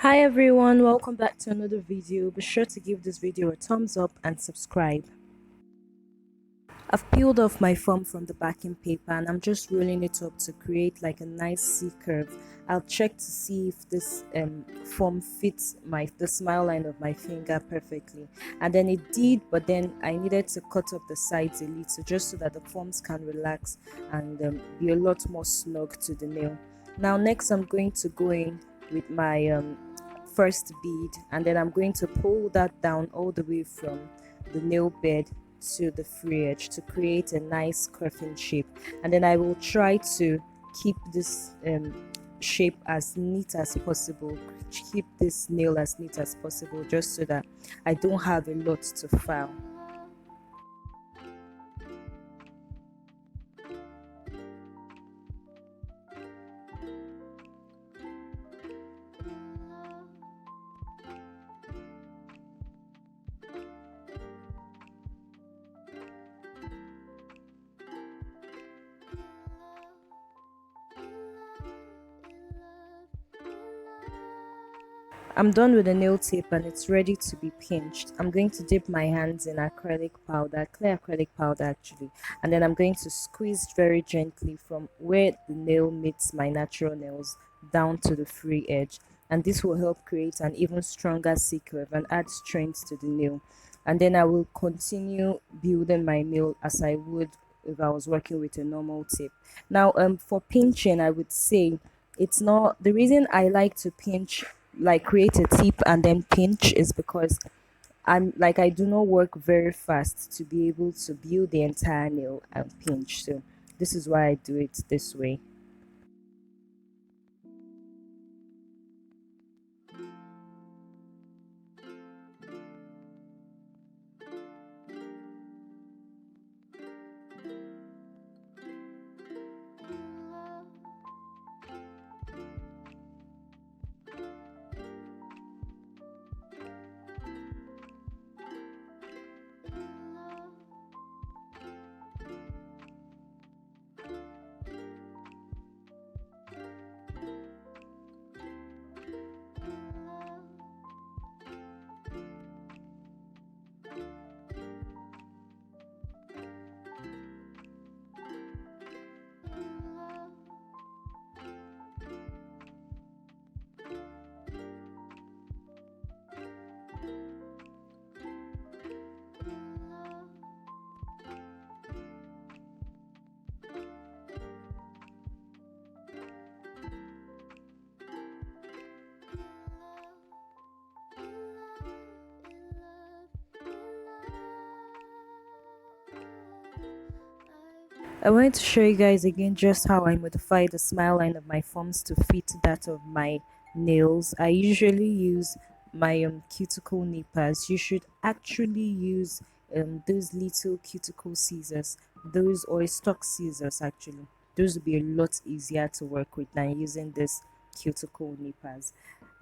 Hi everyone, welcome back to another video. Be sure to give this video a thumbs up and subscribe. I've peeled off my foam from the backing paper and I'm just rolling it up to create like a nice C curve. I'll check to see if this foam fits the smile line of my finger perfectly, and then it did, but then I needed to cut up the sides a little just so that the foams can relax and be a lot more snug to the nail. Now next I'm going to go in with my first bead, and then I'm going to pull that down all the way from the nail bed to the free edge to create a nice curving shape. And then I will try to keep this shape as neat as possible, keep this nail as neat as possible, just so that I don't have a lot to file. I'm done with the nail tape and it's ready to be pinched. I'm going to dip my hands in acrylic powder, clear acrylic powder actually, and then I'm going to squeeze very gently from where the nail meets my natural nails down to the free edge, and this will help create an even stronger C curve and add strength to the nail. And then I will continue building my nail as I would if I was working with a normal tip. Now for pinching, I would say it's not the reason I like to pinch, like create a tip and then pinch, is because I do not work very fast to be able to build the entire nail and pinch. So this is why I do it this way. I wanted to show you guys again just how I modify the smile line of my foams to fit that of my nails. I usually use my cuticle nippers. You should actually use those little cuticle scissors, those or stock scissors actually. Those would be a lot easier to work with than using this cuticle nippers.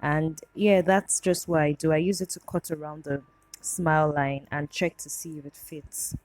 And yeah, that's just what I do. I use it to cut around the smile line and check to see if it fits.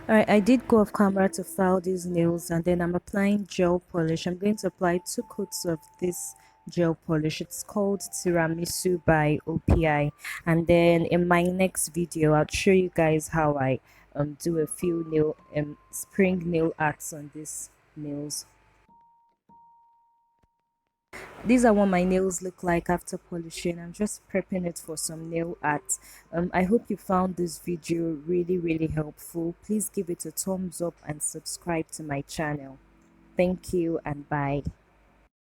Alright, I did go off camera to file these nails, and then I'm applying gel polish. I'm going to apply 2 coats of this gel polish. It's called Tiramisu by OPI. And then in my next video, I'll show you guys how I do a few nail spring nail arts on these nails. These are what my nails look like after polishing. I'm just prepping it for some nail art. I hope you found this video really helpful. Please give it a thumbs up and subscribe to my channel. Thank you and bye.